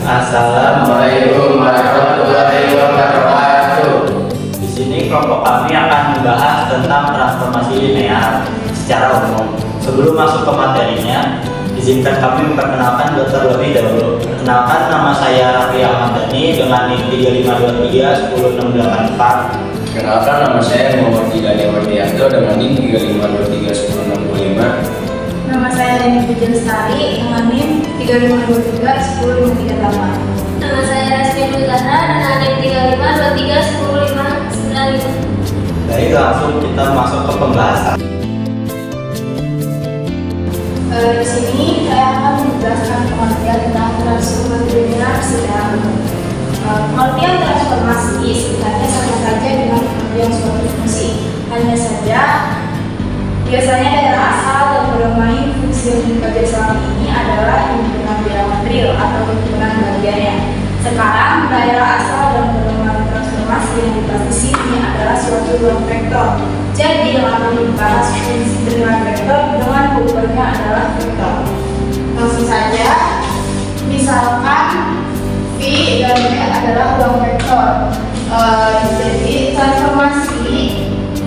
Assalamualaikum warahmatullahi wabarakatuh. Di sini kelompok kami akan membahas tentang transformasi linear secara umum. Sebelum masuk ke materinya, izinkan kami memperkenalkan terlebih dahulu. Perkenalkan, nama saya Raffi Ahmad Dhani dengan NIM 3523 10684. Kenalkan, nama saya Muhammad Didani Wardianto dengan NIM 3523 1065. Nama saya Deni Puji Lestari dengan NIM 3523 10538. Nama saya Resti Mulana dengan NIM 3523 10595. Baik, langsung kita masuk ke pembahasan. Di sini saya akan menjelaskan pengertian tentang transformasi linear secara umum. Pengertian transformasi sebenarnya sama saja dengan pengertian suatu fungsi. Hanya saja biasanya daerah asal dan bermain fungsi yang dikaji selama ini adalah himpunan bilangan material atau himpunan bagiannya. Sekarang daerah asal dan bermain transformasi yang dibahas di sini adalah suatu ruang vektor. Jadi akan dibahas fungsi dengan vektor dengan perubahannya adalah vektor. Langsung saja, misalkan V dan V adalah ruang vektor. Jadi transformasi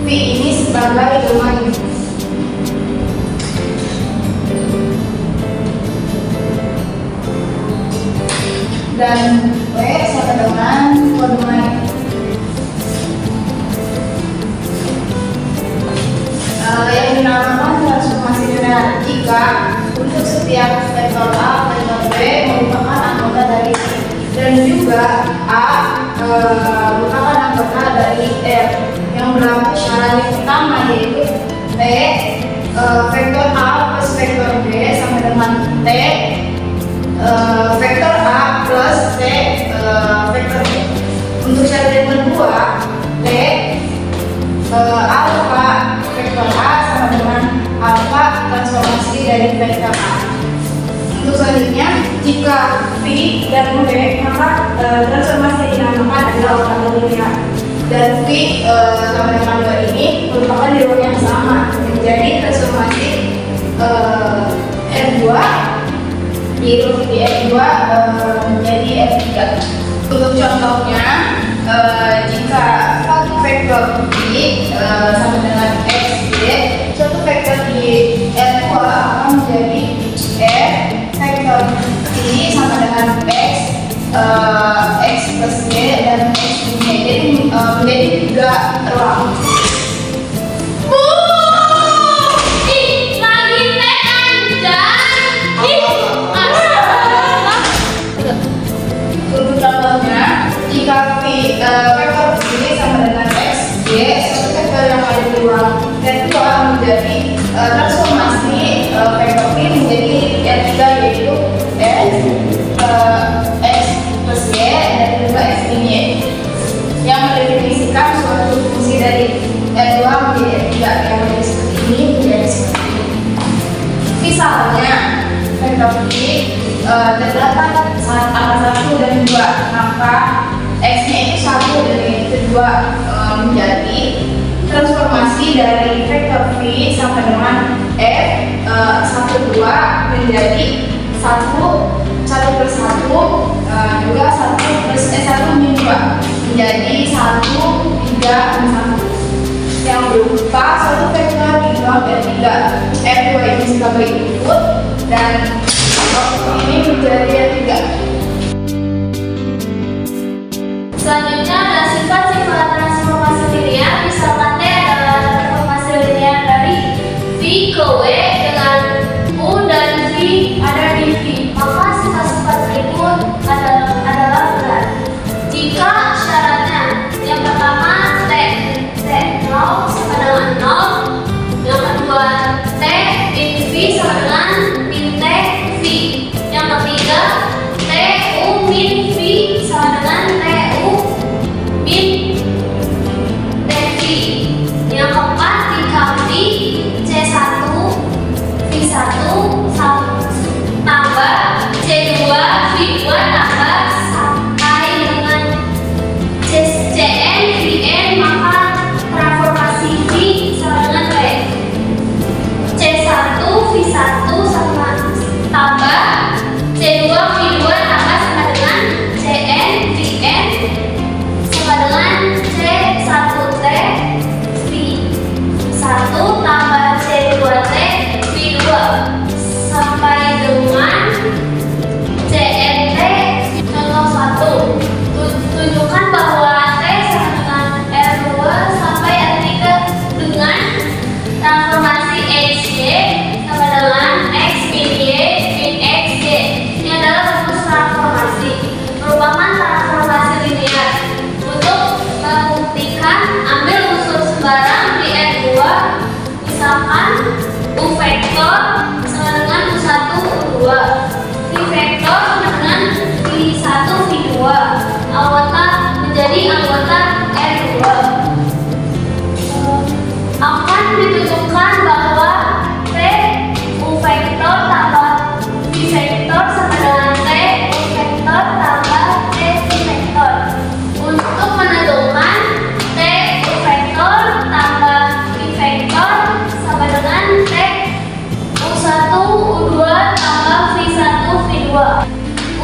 V ini sebagai domain. Dan W sama dengan domain. Yang dinamakan transformasi linear jika untuk setiap vektor A, vektor B merupakan anggota dari C, dan juga A merupakan anggota dari R. Yang berlaku syarat yang pertama yaitu T vektor A plus vektor B sama dengan T vektor A plus T vektor B. Untuk syarat yang kedua, T alfa vektor A sama dengan alfa transformasi dari vektor A. Untuk selanjutnya, jika V dan V maka transformasi dinamakan adalah ortogonal linear. Dan V sama dengan 2 ini merupakan di ruang yang sama. Jadi transformasi R2 di R2 menjadi R3. Untuk contohnya, jika satu vektor V sama dengan XY, suatu vektor di R2 akan menjadi R vektor V sama dengan X plus Y dan X Y. Jadi menjadi 3 ruang. Untuk contohnya, jika vektor V sama dengan X, Y, satu vektor yang ada di ruang R2 menjadi transformasi vektor V menjadi R3 yaitu X plus Y dan juga X min Y, yang mendefinisikan suatu fungsi dari R2 menjadi R3 yang menjadi seperti ini menjadi seperti ini. Misalnya vektor V terdapat angka 1 dan 2, maka X-nya itu 1 dan Y-nya 2 menjadi transformasi dari vektor V sama dengan F 1 2 menjadi 1 plus 1 juga 1 plus 1 min 2 menjadi 1 3 1 yang berupa suatu vektor di ruang R3. R2 ini sebagai input dan ini menjadi R3. Selanjutnya ada sifat-sifat transformasi linear. Misalkan T adalah transformasi linear dari V ke W dengan U dan V ada di V. Maka sifat-sifat berikut adalah benar jika syaratnya yang pertama T 0 sama dengan 0, yang kedua T min V sama dengan min T V, yang ketiga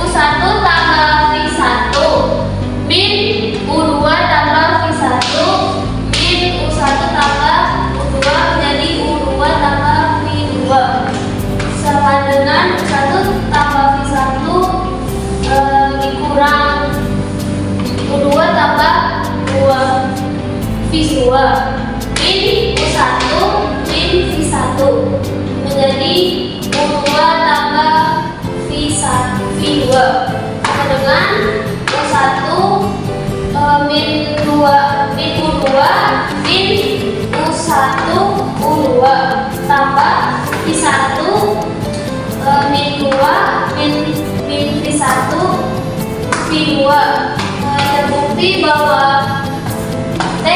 U1 tambah V1 min U2 tambah V1 min U1 tambah U2 menjadi U2 tambah V2 sama dengan U1 tambah V1 dikurang U2 tambah V2 min U1 min V1 menjadi U2 tambah V2 sama dengan U1 min U2 min U1 U2 tambah V1 min 2 min V1 V2 terbukti bahwa T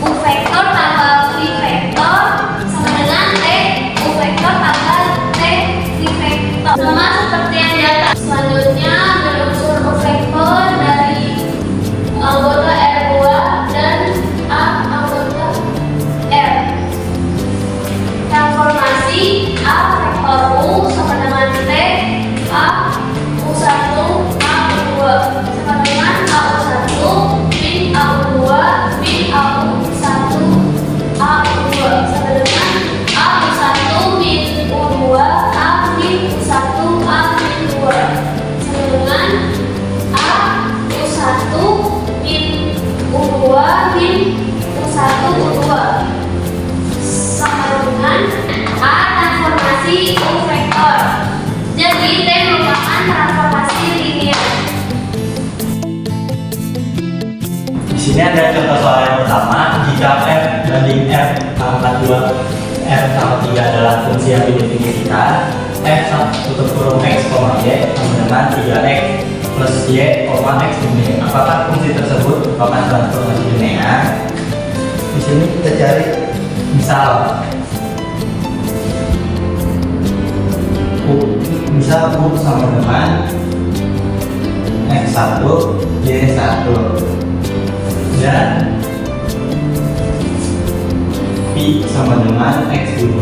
U vektor tambah V vektor sama dengan T U vektor tambah T V vektor sama seperti yang di atas. Selanjutnya berunsur U vektor dari anggota R2 dan A anggota R. Transformasi A vektor U sama dengan T A U1 A U2 sama dengan A U1 min A U2 min A U1 A U2 sama dengan A U1 min U2 A min U1 A min 2 sama dengan A U1 min U2 min U1 U2 sama dengan A transformasi U vektor. Jadi T merupakan transformasi linear. Di sini ada contoh soal yang pertama. Jika f banding f pangkat 2 f pangkat 3 adalah fungsi yang didefinisikan, f tutup kurung x, y sama dengan 3x plus y, x ini. Apakah fungsi tersebut merupakan transformasi linear? Di sini kita cari misal U sama dengan x1 y1 dan P sama dengan x2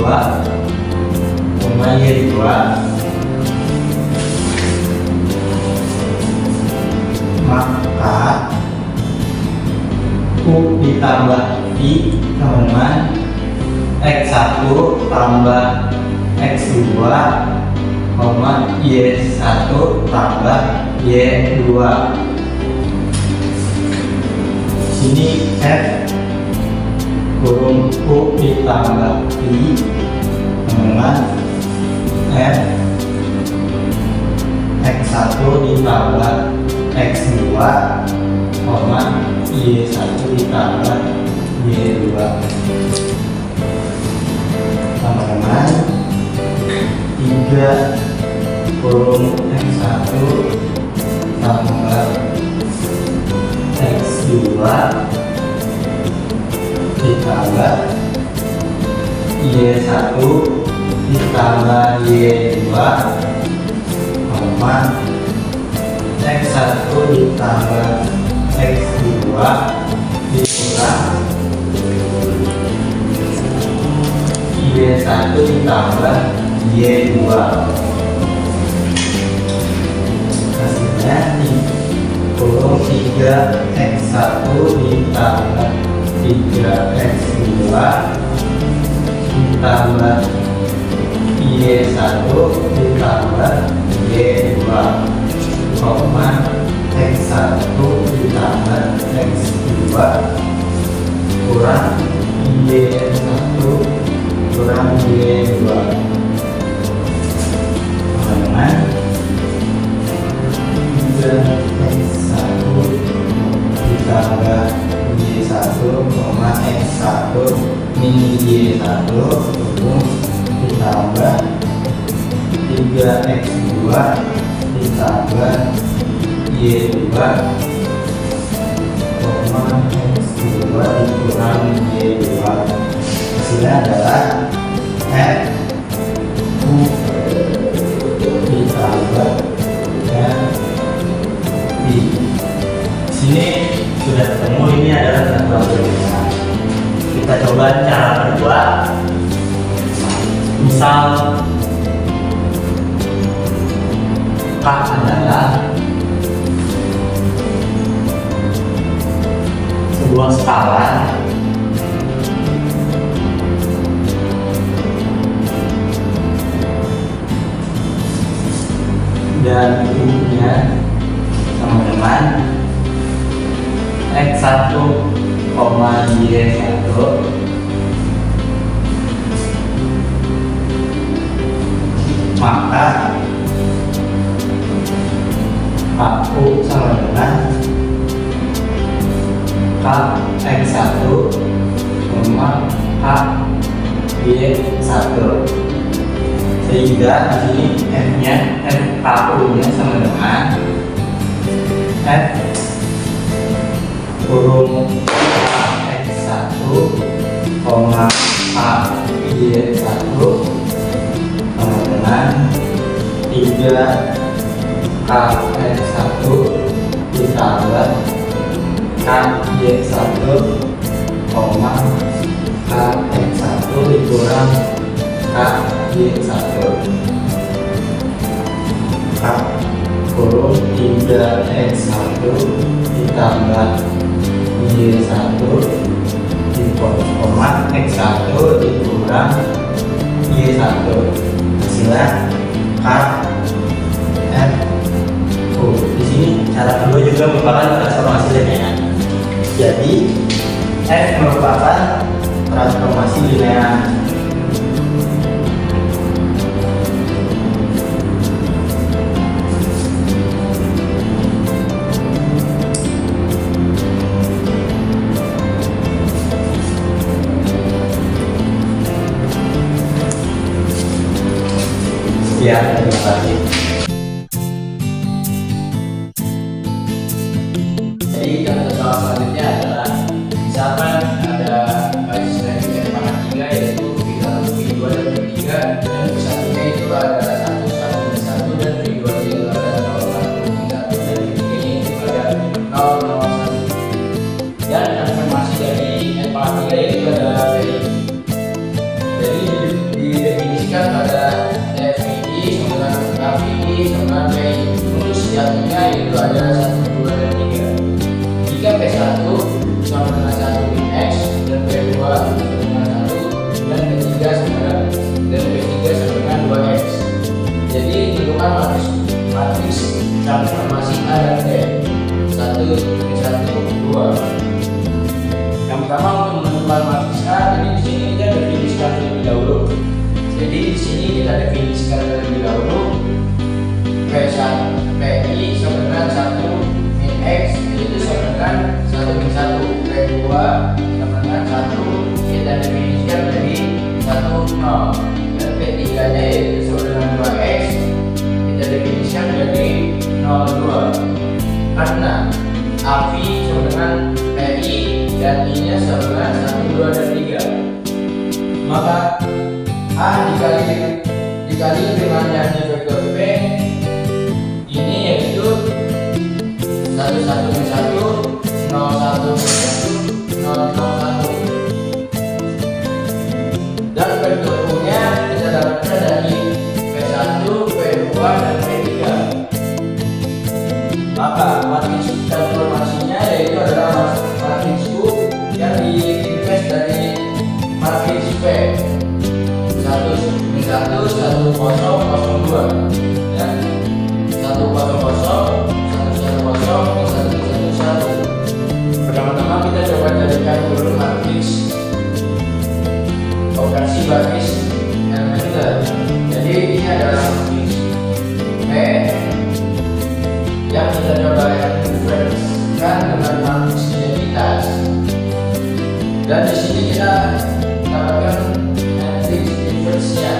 y2 maka U ditambah P sama dengan x1 tambah x2 y1 tambah y2. Sini f kurung U ditambah P dengan f x1 ditambah x2 y1 ditambah y2 sama dengan 3 kurung x1 tambah x2 ditambah y1 ditambah y2 x1 ditambah x2 dikurang y1 ditambah y2 hasilnya kurung 3x1 ditambah 3x2 ditambah y1 ditambah y2 x1 ditambah x2 kurang y1 kurang y2 dengan 3x1 ditambah y1, x1 min y1 ditambah 3x2 ditambah y2 x2 dikurang y2 hasilnya adalah f u ditambah f p. Sini sudah ketemu, ini adalah transformasi linear. Kita coba cara kedua. Misal K adalah sebuah skala dan U-nya sama dengan X1, Y1, maka KU sama dengan KX1, KY1, sehingga di sini F-nya, FKU-nya sama dengan F kurung KX1, KY1 sama dengan 3 KX1 ditambah KY1, KX1 dikurang KY1, K kurung 3X1 ditambah Y1 koma X1 dikurang Y1, hasilnya K F U. Di sini cara kedua juga merupakan transformasi linear. Jadi F merupakan transformasi linear. Ya, terima kasih. Jadi contoh soal selanjutnya adalah misalkan ada basis dari F pangkat 3 yaitu V1, V2 dan V3, dan V1-nya itu ada 1, 1, 1 dan V2 itu ada 0, 1, 1 dan V3-nya itu ada 0, 0, 1. Dan transformasi dari F pangkat 3 yaitu ada VI. Jadi didefinisikan pada FVI sama dengan KVI sama dengan VI. Untuk sejatinya itu ada 1, 2 dan 3. Jika P1 sama dengan 1 min X dan P2 sama dengan 1 dan P3 sama dengan 2X. Jadi tentukan matriks transformasi A dan B. 1, P1, 2. Yang pertama untuk menentukan matriks A, jadi di sini kita definisikan terlebih dahulu. Jadi di sini kita definisikan terlebih dahulu P1 PI sama dengan 1 min X itu sama dengan 1 min 1, P2 sama dengan 1 kita definisikan dari 1, 0, dan P3 nya yaitu sama dengan 2X kita definisikan dari 0, 2. Karena AV sama dengan PI dan I nya sama dengan 1, 2 dan 3, maka A dikali dengan yang vektor P ini yaitu 1, 1 min 1, 0, 1 min 1, 0, 0, 1. Dan vektor U nya kita dapatkan dari P1, P2 dan P3. Maka matriks transformasinya yaitu adalah matriks U yang diinvers dari matriks P 1 min 1, 1, 0, 0, 2 dan 1, 0, 0, 1, 1, 0, 1, 1. Pertama-tama kita coba carikan dulu matriks operasi basis elementer. Jadi ini adalah matriks P yang kita coba inverskan dengan matriks identitas. Dan di sini kita dapatkan matriks inversinya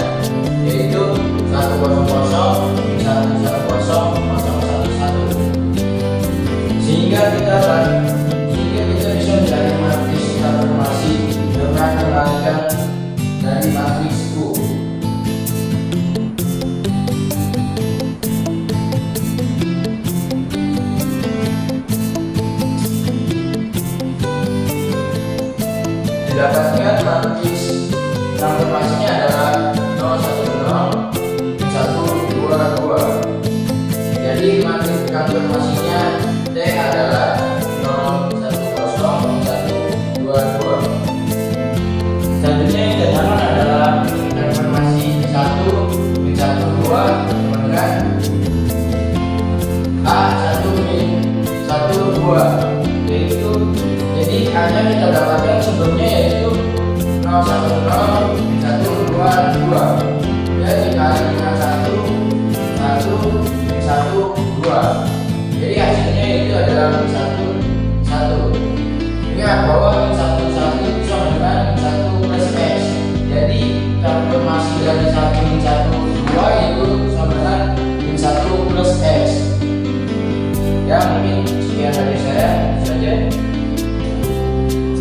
yaitu 1, 0, 0, 1, 1, 0, 0, 1, 1. Sehingga kita bisa mencari matriks transformasi dengan mengalihkan dari matriks U. Didapatkan matriks transformasinya adalah 0, 1, 0, 1, 2, 2. transformasinya T adalah 0, 1, 0, 1, 2, 2. Selanjutnya yang kedelapan adalah Transformasi 1, min 1, 2 sama dengan A 1, min 1, 2. Jadi A-nya kita dapatkan sebelumnya yaitu 0, 1, 0, min 1, 2, 2. Ya dikali dengan 1, 1, min 1, 2. Jadi hasilnya itu adalah min 1, 1. Ingat bahwa min 1, 1 itu sama dengan min 1 plus X. Jadi transformasi dari 1, min 1, 2 itu sama dengan min 1 plus X. Ya mungkin sekian dari saya saja.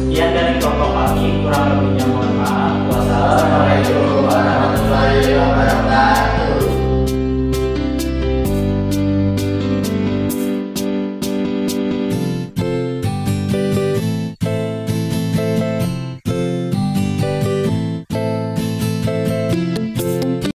sekian dari kelompok kami, kurang lebihnya mohon maaf. Wassalamualaikum